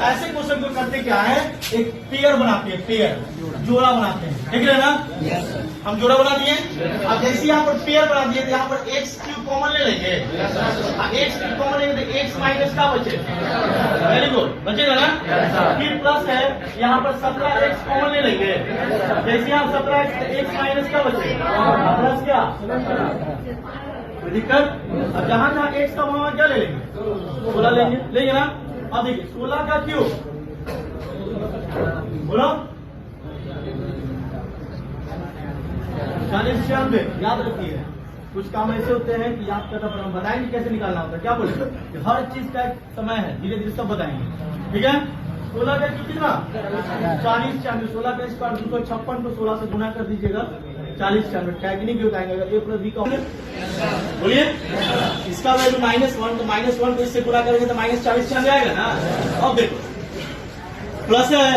ऐसे क्वेश्चन को करते क्या है, एक पेयर बनाते हैं, पेयर जोड़ा बनाते हैं, देख रहे हैं ना, हम जोड़ा बना दिए। अब जैसे यहाँ पर पेयर बना दिए तो यहाँ पर एक्स क्यूब कॉमन ले लेंगे, एक्स क्यूब कॉमन लेंगे तो एक्स माइनस का बचे, वेरी गुड, बचेगा ना। फिर प्लस है, यहाँ पर 17 एक्स कॉमन ले लेंगे, जैसे यहाँ 17 एक्स माइनस का बचे, प्लस क्या, कोई दिक्कत। अब जहाँ जहाँ एक्स का वहां क्या ले लेंगे, 16 लेंगे ना। अब देखिए 16 का क्यूब, बोलो 40 96, याद रखिए कुछ काम ऐसे होते हैं कि याद करना पड़ेगा, बताएंगे कैसे निकालना होता है, क्या बोले, हर चीज का एक समय है, धीरे धीरे सब बताएंगे, ठीक है। 16 का क्यूब कितना, 40 96, 16 का स्क्वायर 256 को 16 से गुना कर दीजिएगा, 40 96, कैगनी क्यों बताएंगे, अगर ए प्लस बी का बोलिए, इसका वैल्यू -1 तो -1 को इससे पूरा करेंगे तो -40 96 आएगा ना। अब देखो प्लस है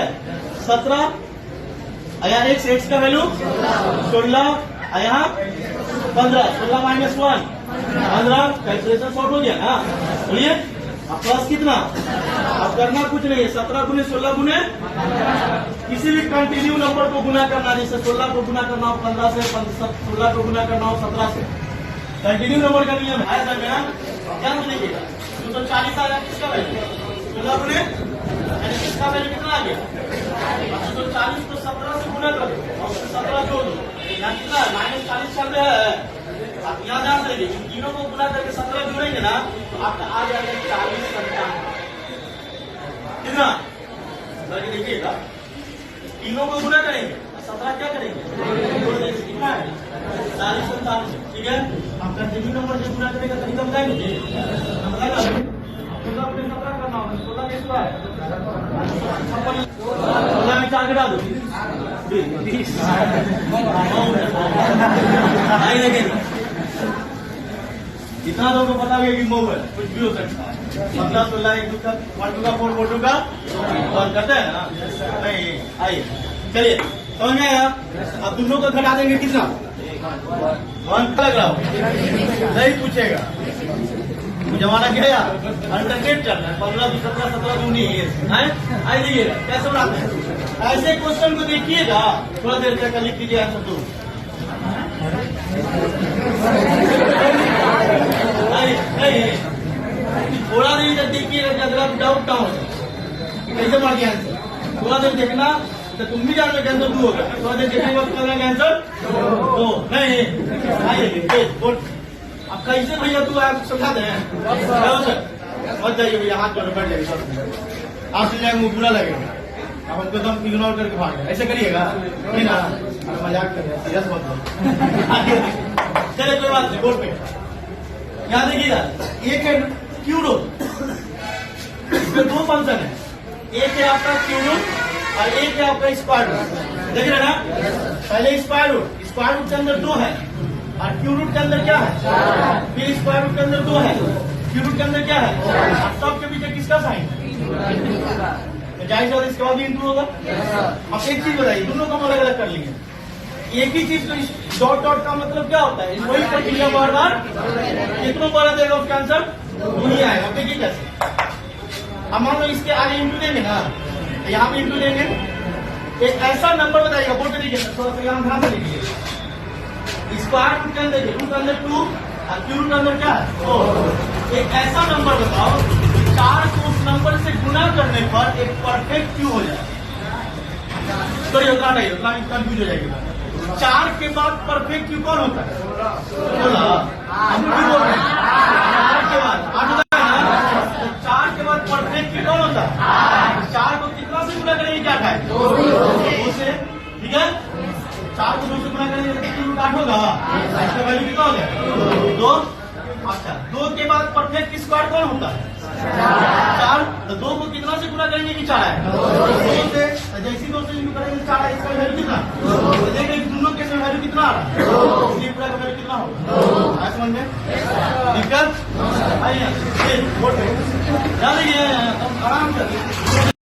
17, यहाँ एक्स का वैल्यू 16, यहाँ 15, 16 -1 15, कैलकुलेशन शॉर्ट हो गया ना, बोलिए। अब प्लस कितना, अब करना कुछ नहीं है, 17 गुने 16 गुने किसी भी कंटिन्यू नंबर को गुना करना, जैसे 16 को गुना करना हो 15 से, 16 को गुना करना हो 17 से, कंटिन्यू नंबर का नियम है सर मेरा, क्या समझिएगा। 240 आ गया, किसका वैल्यू 16 गुने, यानी किसका वैल्यू कितना आ गया, 240 को 17 से गुना कर दो और 17 जोड़ दो, यहाँ कितना -40 चल रहा है। आप यहाँ जान देंगे इन तीनों को गुना करके 17 जोड़ेंगे ना तो आपका आ जाएगा 40 97, कितना करके देखिएगा, तीनों को गुना करेंगे 17 क्या करेंगे, कितना है 40 97, ठीक है। हम कंटिन्यू नंबर से गुना करेंगे तभी तो बताएंगे, हम बताएगा 17 करना होगा, 16 के स्क्वायर 16 में 4 घटा दो 20 इतना लोगों को पता है कि मऊ है, कुछ भी हो सकता है, मतलब 16 1 2 का 1 2 का 4 4 2 का 1 करते हैं ना, नहीं आइए चलिए समझ में आया। अब दोनों को घटा देंगे कितना, 1 लग रहा हो, नहीं पूछेगा जमाना क्या है यार, अल्टरनेट चल रहा है, 15 2 17 17 2 19 आई देखिएगा कैसे बनाते हैं। ऐसे क्वेश्चन को देखिएगा, थोड़ा देर तक लिख लीजिए आंसर दो, थोड़ा देर तक देखिएगा, अगर डाउट ना हो कैसे मार दिया आंसर, थोड़ा देर देखना तो तुम भी जानते आंसर 2 होगा, थोड़ा देर देखने के बाद आंसर 2 नहीं आइए। अब कैसे भैया तू आप समझा दें, मत जाइए भैया, हाथ जोड़ बैठ जाइए, आप जाएंगे मुंह बुरा लगेगा, अब हमको दम इग्नोर करके भाग गए, ऐसे करिएगा नहीं ना, मजाक कर रहे हैं, सीरियस मत। चलिए कोई बात नहीं, बोर्ड पे यहाँ देखिएगा, एक है क्यू रूट, इसमें 2 फंक्शन है, एक है आपका क्यू रूट और एक है आपका स्क्वायर रूट, देख रहे हैं ना। पहले स्क्वायर रूट के अंदर 2 है और क्यू रूट के अंदर क्या है, फिर स्क्वायर रूट के अंदर 2 है, क्यू रूट के अंदर क्या है, और सब के पीछे किसका साइन, जाहिर है इसके बाद भी इंटू होगा। अब एक चीज बताइए, दोनों को हम अलग अलग कर लेंगे, एक ही चीज तो डॉट डॉट का मतलब क्या होता है, वही प्रक्रिया बार बार कितनों बार देगा उसका आंसर वही आएगा, देखिए कैसे। अब मान लो इसके आगे इंटू देंगे ना, तो यहाँ पे इंटू देंगे, एक ऐसा नंबर बताइएगा, बोल तरीके से थोड़ा सा यहाँ ध्यान से देखिए, स्क्वायर रूट के अंदर रूट के अंदर 2 और क्यू रूट के अंदर क्या है 4, एक ऐसा नंबर बताओ 4 को उस नंबर से गुना करने पर एक परफेक्ट क्यू हो जाए, तो ये उतना नहीं, उतना कंफ्यूज हो जाएगा। 4 के बाद परफेक्ट क्यू कौन होता है, 16, हम क्यों बोल रहे हैं 4 के बाद 8 होता है ना, तो 4 के बाद परफेक्ट क्यू कौन होता है, 4 को कितना से गुना करेंगे, क्या है 2 से, ठीक है, 4 को 2 से गुना करेंगे तो 8 होगा, इसका वैल्यू कितना हो गया 2। अच्छा 2 के बाद परफेक्ट स्क्वायर कौन होता है 4, तो 2 को कितना से गुना करेंगे कि 4 है 2 से, जैसी 2 से करेंगे 4 है, इसका वैल्यू कितना, तो देखिए दोनों के वैल्यू कितना आ रहा है, इसलिए पूरा का वैल्यू कितना होगा, समझ में दिक्कत आइए बोर्ड पे ध्यान दीजिए।